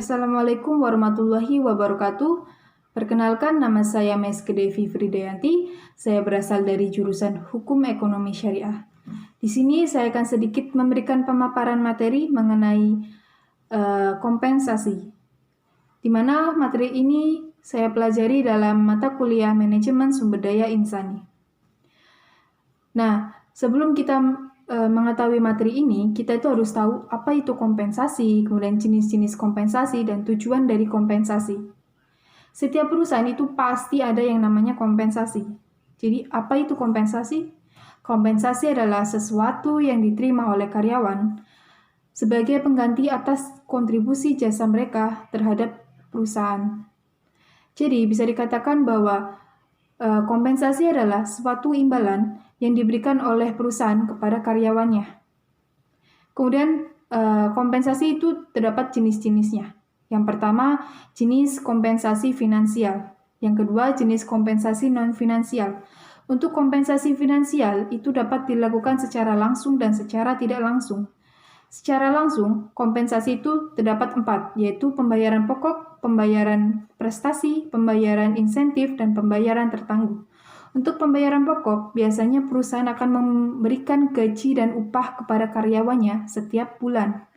Assalamualaikum warahmatullahi wabarakatuh. Perkenalkan, nama saya Meske Devi Fridayanti. Saya berasal dari jurusan Hukum Ekonomi Syariah. Di sini saya akan sedikit memberikan pemaparan materi mengenai kompensasi, di mana materi ini saya pelajari dalam mata kuliah Manajemen Sumber Daya Insani. Nah, sebelum kita mengetahui materi ini, kita itu harus tahu apa itu kompensasi, kemudian jenis-jenis kompensasi, dan tujuan dari kompensasi. Setiap perusahaan itu pasti ada yang namanya kompensasi. Jadi, apa itu kompensasi? Kompensasi adalah sesuatu yang diterima oleh karyawan sebagai pengganti atas kontribusi jasa mereka terhadap perusahaan. Jadi, bisa dikatakan bahwa kompensasi adalah suatu imbalan yang diberikan oleh perusahaan kepada karyawannya. Kemudian kompensasi itu terdapat jenis-jenisnya. Yang pertama, jenis kompensasi finansial. Yang kedua, jenis kompensasi non-finansial. Untuk kompensasi finansial itu dapat dilakukan secara langsung dan secara tidak langsung. Secara langsung, kompensasi itu terdapat 4, yaitu pembayaran pokok, pembayaran prestasi, pembayaran insentif, dan pembayaran tertangguh. Untuk pembayaran pokok, biasanya perusahaan akan memberikan gaji dan upah kepada karyawannya setiap bulan.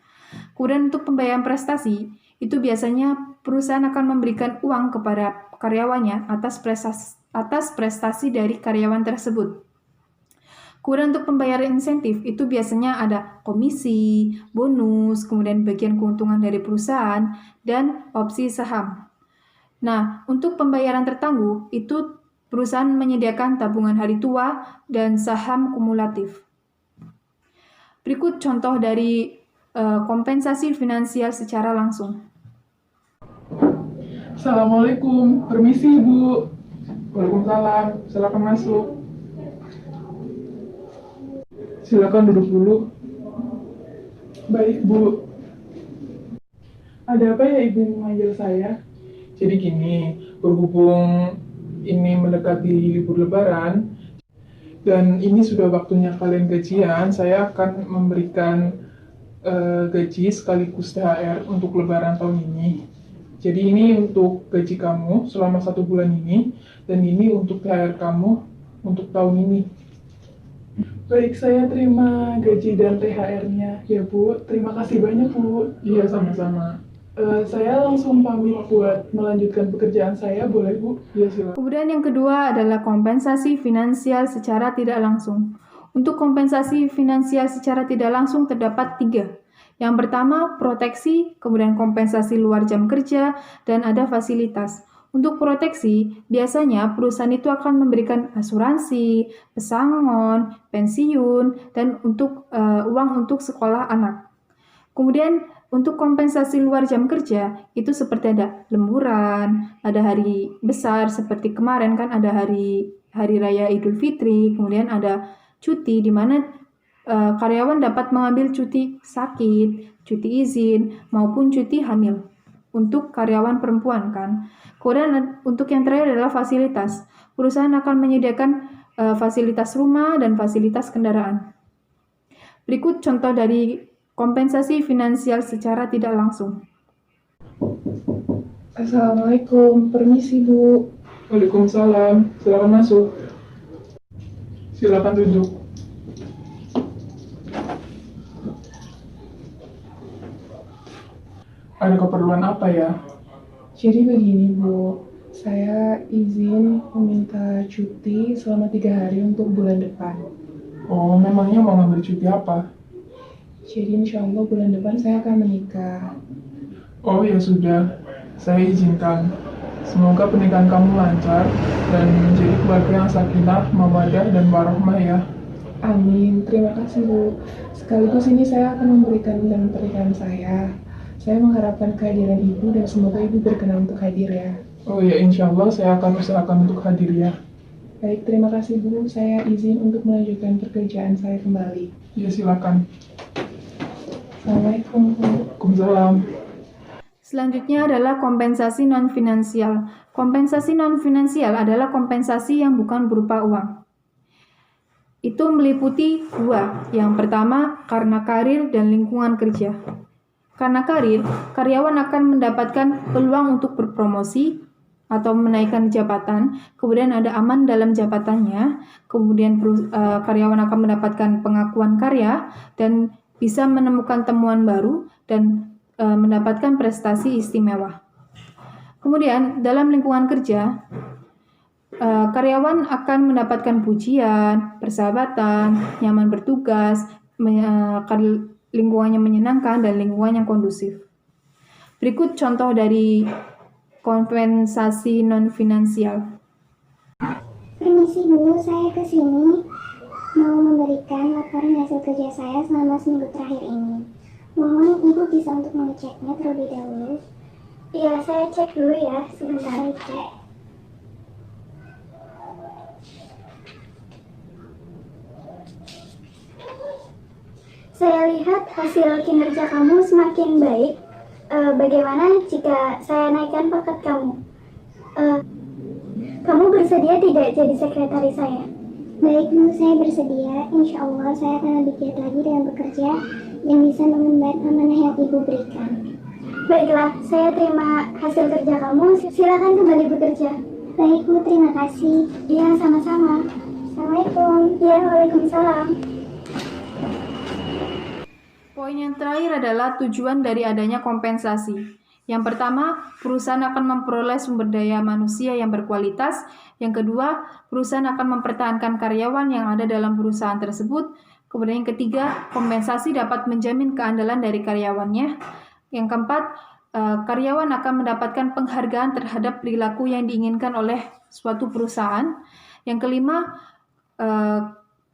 Kemudian untuk pembayaran prestasi, itu biasanya perusahaan akan memberikan uang kepada karyawannya atas prestasi dari karyawan tersebut. Kemudian untuk pembayaran insentif, itu biasanya ada komisi, bonus, kemudian bagian keuntungan dari perusahaan, dan opsi saham. Nah, untuk pembayaran tertangguh, itu perusahaan menyediakan tabungan hari tua dan saham kumulatif. Berikut contoh dari kompensasi finansial secara langsung. Assalamualaikum, permisi Ibu. Waalaikumsalam, silakan masuk. Silakan duduk dulu. Baik Bu. Ada apa ya Ibu memanggil saya? Jadi gini, berhubung ini mendekati libur lebaran, dan ini sudah waktunya kalian gajian, saya akan memberikan gaji sekaligus THR untuk lebaran tahun ini. Jadi ini untuk gaji kamu selama 1 bulan ini, dan ini untuk THR kamu untuk tahun ini. Baik, saya terima gaji dan THR-nya ya Bu. Terima kasih banyak Bu. Iya, sama-sama. Saya langsung pamit buat melanjutkan pekerjaan saya, boleh Bu? Iya, silakan. Kemudian yang kedua adalah kompensasi finansial secara tidak langsung. Untuk kompensasi finansial secara tidak langsung terdapat 3. Yang pertama, proteksi, kemudian kompensasi luar jam kerja, dan ada fasilitas. Untuk proteksi, biasanya perusahaan itu akan memberikan asuransi, pesangon, pensiun, dan untuk uang untuk sekolah anak. Kemudian untuk kompensasi luar jam kerja, itu seperti ada lemburan, ada hari besar seperti kemarin kan ada hari raya Idul Fitri, kemudian ada cuti di mana karyawan dapat mengambil cuti sakit, cuti izin, maupun cuti hamil untuk karyawan perempuan kan. Kemudian untuk yang terakhir adalah fasilitas. Perusahaan akan menyediakan fasilitas rumah dan fasilitas kendaraan. Berikut contoh dari kompensasi finansial secara tidak langsung. Assalamualaikum, permisi Bu. Waalaikumsalam, silakan masuk. Silakan duduk. Ada keperluan apa ya? Jadi begini Bu, saya izin meminta cuti selama 3 hari untuk bulan depan. Oh, memangnya mau ngambil cuti apa? Jadi insya Allah bulan depan saya akan menikah. Oh ya sudah, saya izinkan. Semoga pernikahan kamu lancar dan menjadi keluarga yang sakinah, mawaddah, dan warahmah ya. Amin, terima kasih Bu. Sekaligus ini saya akan memberikan undangan pernikahan saya. Saya mengharapkan kehadiran Ibu dan semoga Ibu berkenan untuk hadir ya. Oh ya, insya Allah saya akan usahakan untuk hadir ya. Baik, terima kasih Bu. Saya izin untuk melanjutkan pekerjaan saya kembali. Ya silakan. Assalamualaikum Bu. Waalaikumsalam. Selanjutnya adalah kompensasi non-finansial. Kompensasi non-finansial adalah kompensasi yang bukan berupa uang. Itu meliputi 2. Yang pertama, karena karir dan lingkungan kerja. Karena karir, karyawan akan mendapatkan peluang untuk berpromosi atau menaikkan jabatan, kemudian ada aman dalam jabatannya, kemudian karyawan akan mendapatkan pengakuan karya dan bisa menemukan temuan baru dan mendapatkan prestasi istimewa. Kemudian dalam lingkungan kerja, karyawan akan mendapatkan pujian, persahabatan, nyaman bertugas, lingkungannya menyenangkan dan lingkungan yang kondusif. Berikut contoh dari kompensasi non-finansial. Permisi Bu, saya ke sini mau memberikan laporan hasil kerja saya selama seminggu terakhir ini. Mohon Ibu bisa untuk mengeceknya terlebih dahulu. Iya, saya cek dulu ya, sebentar aja. Saya lihat hasil kinerja kamu semakin baik. Bagaimana jika saya naikkan pangkat kamu? Kamu bersedia tidak jadi sekretaris saya? Baik Bu, saya bersedia. Insya Allah saya akan lebih giat lagi dalam bekerja dan bisa mengemban amanah yang Ibu berikan. Baiklah, saya terima hasil kerja kamu. Silakan kembali bekerja. Baik Bu, terima kasih. Iya, sama-sama. Assalamualaikum. Iya, waalaikumsalam. Poin yang terakhir adalah tujuan dari adanya kompensasi. Yang pertama, perusahaan akan memperoleh sumber daya manusia yang berkualitas. Yang kedua, perusahaan akan mempertahankan karyawan yang ada dalam perusahaan tersebut. Kemudian yang ketiga, kompensasi dapat menjamin keandalan dari karyawannya. Yang keempat, karyawan akan mendapatkan penghargaan terhadap perilaku yang diinginkan oleh suatu perusahaan. Yang kelima,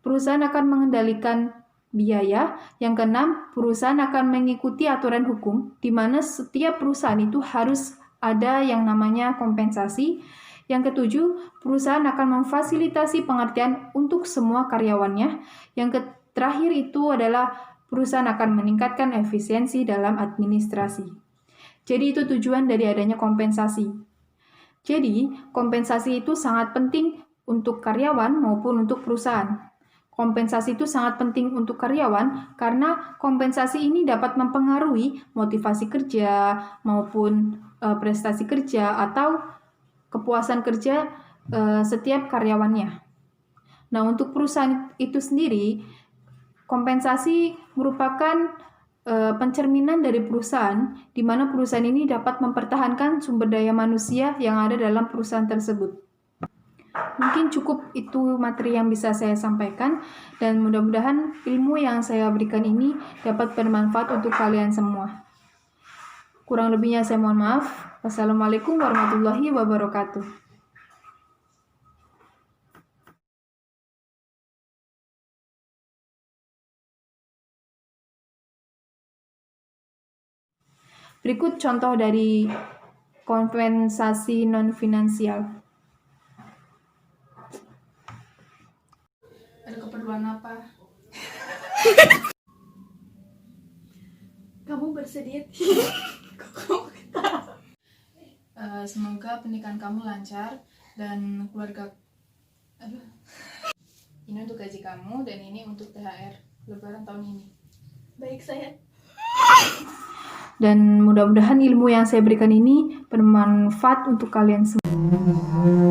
perusahaan akan mengendalikan biaya. Yang keenam, perusahaan akan mengikuti aturan hukum, di mana setiap perusahaan itu harus ada yang namanya kompensasi. Yang ketujuh, perusahaan akan memfasilitasi pengertian untuk semua karyawannya. Yang terakhir itu adalah perusahaan akan meningkatkan efisiensi dalam administrasi. Jadi itu tujuan dari adanya kompensasi. Jadi, kompensasi itu sangat penting untuk karyawan maupun untuk perusahaan. Kompensasi itu sangat penting untuk karyawan karena kompensasi ini dapat mempengaruhi motivasi kerja maupun prestasi kerja atau kepuasan kerja setiap karyawannya. Nah, untuk perusahaan itu sendiri, kompensasi merupakan pencerminan dari perusahaan, di mana perusahaan ini dapat mempertahankan sumber daya manusia yang ada dalam perusahaan tersebut. Mungkin cukup itu materi yang bisa saya sampaikan, dan mudah-mudahan ilmu yang saya berikan ini dapat bermanfaat untuk kalian semua. Kurang lebihnya saya mohon maaf. Wassalamualaikum warahmatullahi wabarakatuh. Berikut contoh dari kompensasi non-finansial. Ada keperluan apa? Kamu bersedia? Semoga pernikahan kamu lancar dan keluarga. Ini untuk gaji kamu dan ini untuk THR Lebaran tahun ini. Baik, saya. Dan mudah-mudahan ilmu yang saya berikan ini bermanfaat untuk kalian semua.